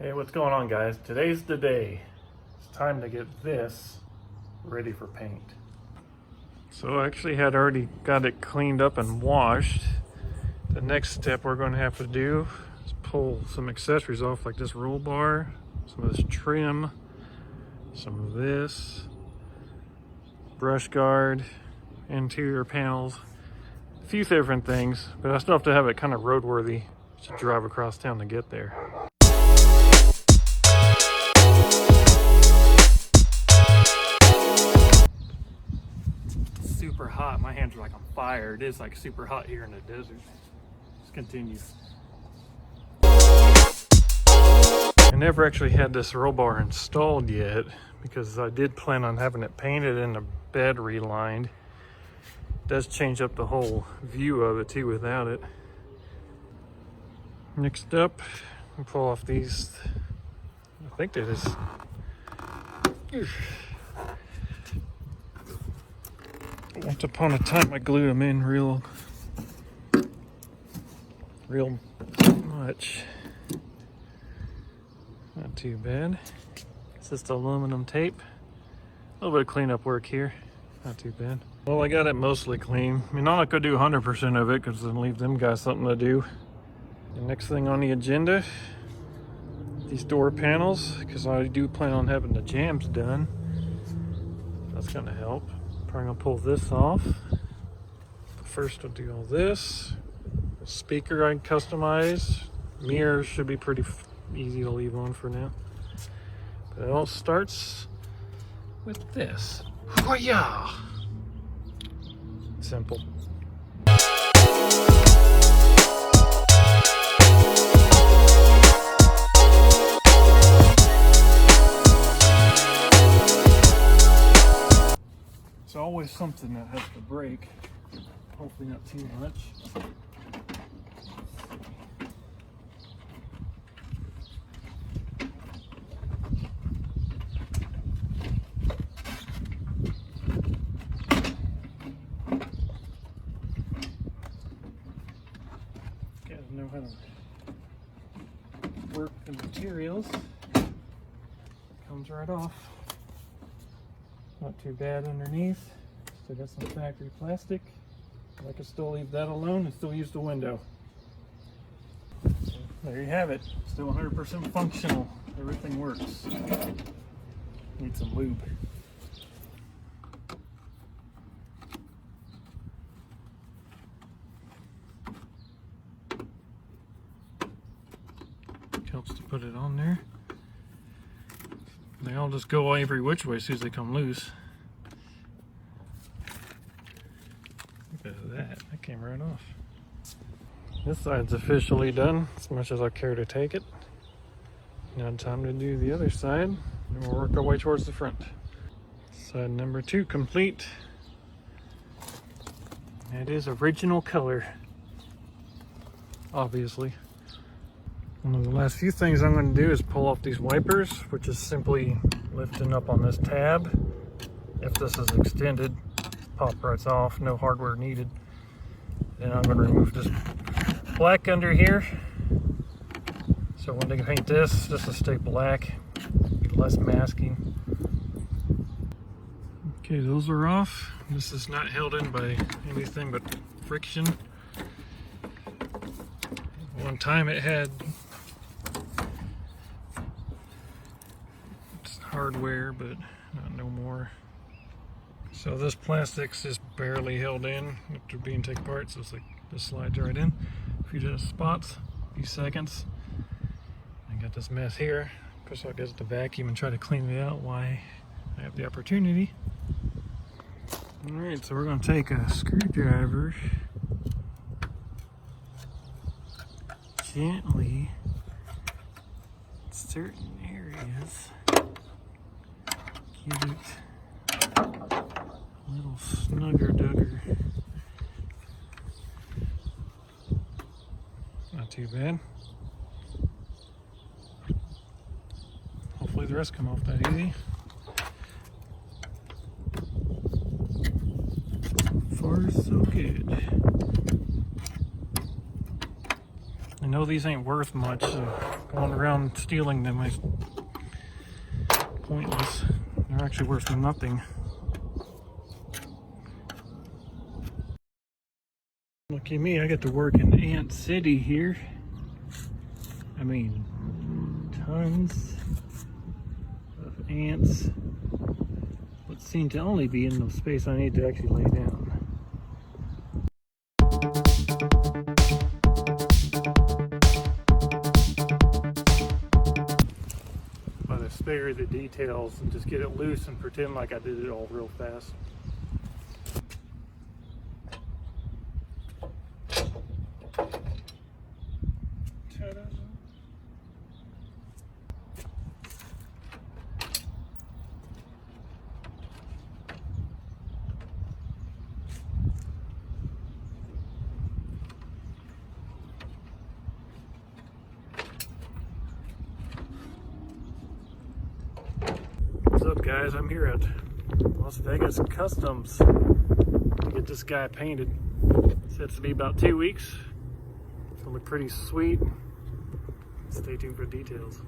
Hey, what's going on, guys? Today's the day. It's time to get this ready for paint. So I actually had already got it cleaned up and washed. The next step we're going to have to do is pull some accessories off, like this roll bar, some of this trim, some of this, brush guard, interior panels, a few different things, but I still have to have it kind of roadworthy to drive across town to get there. Super hot. My hands are like on fire. It is like super hot here in the desert. Let's continue. I never actually had this roll bar installed yet because I did plan on having it painted and the bed relined. It does change up the whole view of it too without it. Next up, we pull off these. I think that is. Once upon a time, I glued them in real much. Not too bad. It's just aluminum tape. A little bit of cleanup work here. Not too bad. Well, I got it mostly clean. I mean, I'm not gonna do 100% of it because then leave them guys something to do. The next thing on the agenda, these door panels, because I do plan on having the jambs done. That's gonna help. Probably gonna pull this off. But first I'll do all this. Speaker I can customize. Mirror should be pretty easy to leave on for now. But it all starts with this. Hoo-yah! Simple. It's always something that has to break. Hopefully not too much. Gotta know how to work the materials. Comes right off. Not too bad underneath. Still got some factory plastic. I can still leave that alone and still use the window. So there you have it. Still 100% functional. Everything works. Need some lube. Helps to put it on there. They all just go every which way as soon as they come loose. Look at that. That came right off. This side's officially done, as much as I care to take it. Now time to do the other side, and we'll work our way towards the front. Side number 2 complete. It is original color, obviously. One of the last few things I'm going to do is pull off these wipers, which is simply lifting up on this tab. If this is extended, pop right off, no hardware needed. Then I'm going to remove this black under here. So when they paint this will stay black, less masking. Okay, those are off. This is not held in by anything but friction. One time it had hardware, but not no more. So this plastic's just barely held in after being taken apart, so it's like this slides right in. A few just spots, a few seconds. I got this mess here. Of course, I'll get the vacuum and try to clean it out while I have the opportunity. Alright, so we're going to take a screwdriver, gently in certain areas, give it a little snugger-dugger. Not too bad. Hopefully the rest come off that easy. So far, so good. I know these ain't worth much, so going around stealing them is pointless. They're actually worth nothing. Lucky me, I get to work in Ant City here. I mean, tons of ants. What seem to only be in the space I need to actually lay down. But I spare the details and just get it loose and pretend like I did it all real fast. What's up, guys? I'm here at Las Vegas Customs to get this guy painted. Said it's to be about 2 weeks. It's gonna look pretty sweet. Stay tuned for details.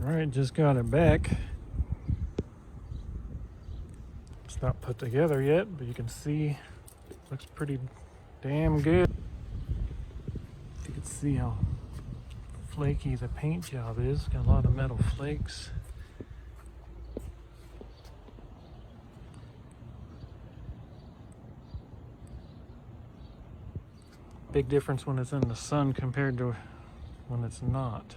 Alright, just got it back. It's not put together yet, but you can see it looks pretty damn good. You can see how flaky the paint job is. Got a lot of metal flakes. Big difference when it's in the sun compared to when it's not.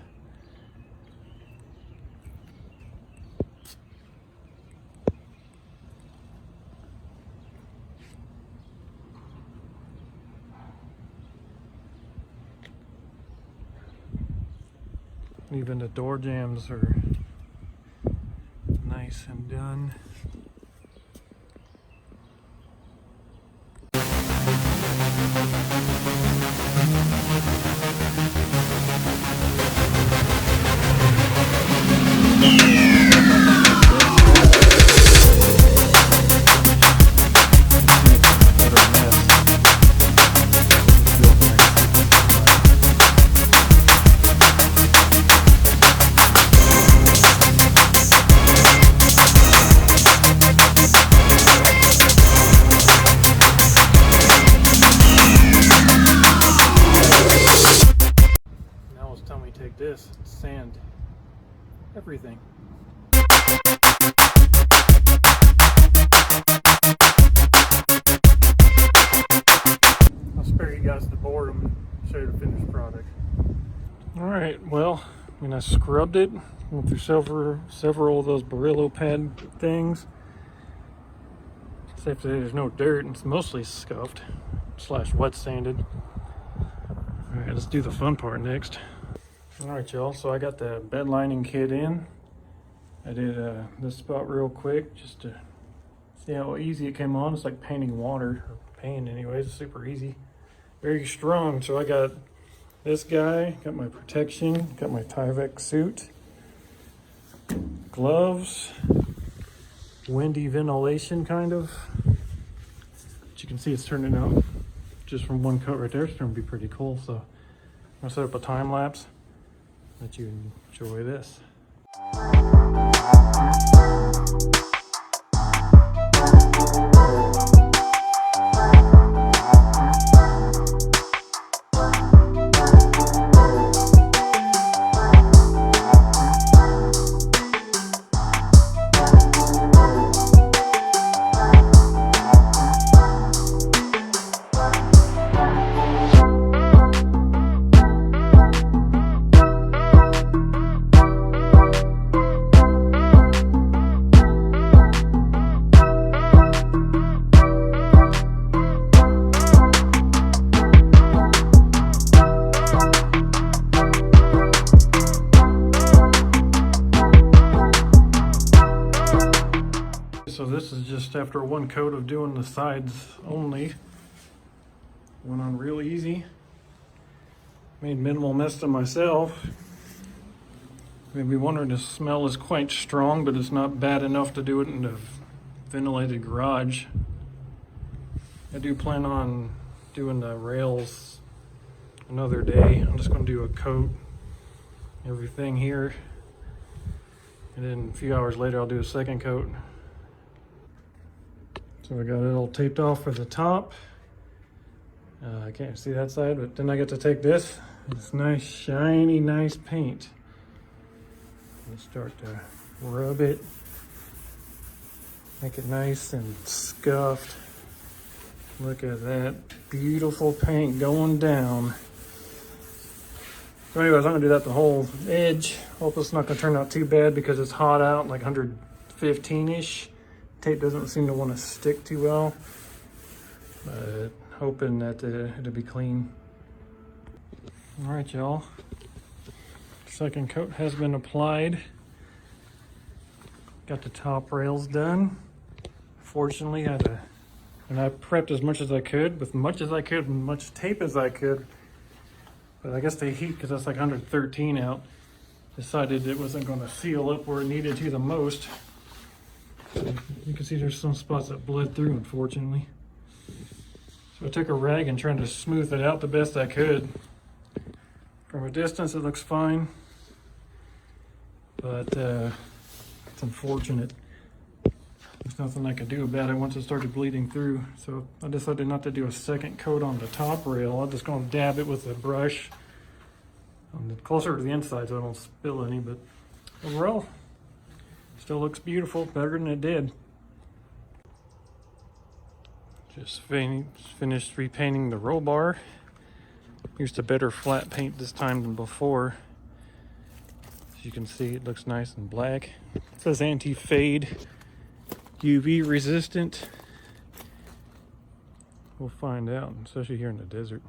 Even the door jambs are nice and done. Take this, sand everything. I'll spare you guys the boredom and show you the finished product. Alright, well, I scrubbed it, went through several of those Brillo pad things. Safe to say there's no dirt, and it's mostly scuffed / wet sanded. Alright, let's do the fun part next. Alright, y'all, so I got the bed lining kit in. I did this spot real quick just to see how easy it came on. It's like painting water, or paint anyways. It's super easy, very strong. So I got this guy, got my protection, got my Tyvek suit, gloves, windy ventilation kind of. But you can see it's turning out just from one coat right there. It's gonna be pretty cool. So I'm gonna set up a time lapse. Let you enjoy this. after one coat of doing the sides only. Went on real easy. Made minimal mess to myself. Maybe wondering the smell is quite strong, but it's not bad enough to do it in a ventilated garage. I do plan on doing the rails another day. I'm just going to do a coat, everything here, and then a few hours later I'll do a second coat. So I got it all taped off for the top. I can't see that side, but then I get to take this nice shiny nice paint and start to rub it, make it nice and scuffed. Look at that beautiful paint going down. So anyways, I'm gonna do that the whole edge. Hope it's not gonna turn out too bad because it's hot out, like 115-ish. Tape doesn't seem to want to stick too well, but hoping that it'll be clean. All right, y'all. Second coat has been applied. Got the top rails done. Fortunately, and I prepped as much as I could, with much as I could, and much tape as I could. But I guess the heat, because that's like 113 out, decided it wasn't going to seal up where it needed to the most. So you can see there's some spots that bled through, unfortunately. So I took a rag and tried to smooth it out the best I could. From a distance, it looks fine, but it's unfortunate. There's nothing I could do about it once it started bleeding through. So I decided not to do a second coat on the top rail. I'm just going to dab it with a brush closer to the inside so I don't spill any, but overall, still looks beautiful, better than it did. Just finished repainting the roll bar. Used a better flat paint this time than before. As you can see, it looks nice and black. It says anti-fade, UV resistant. We'll find out, especially here in the desert.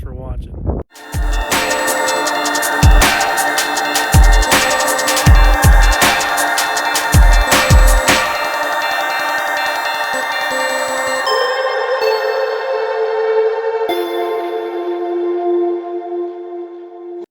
Thanks for watching.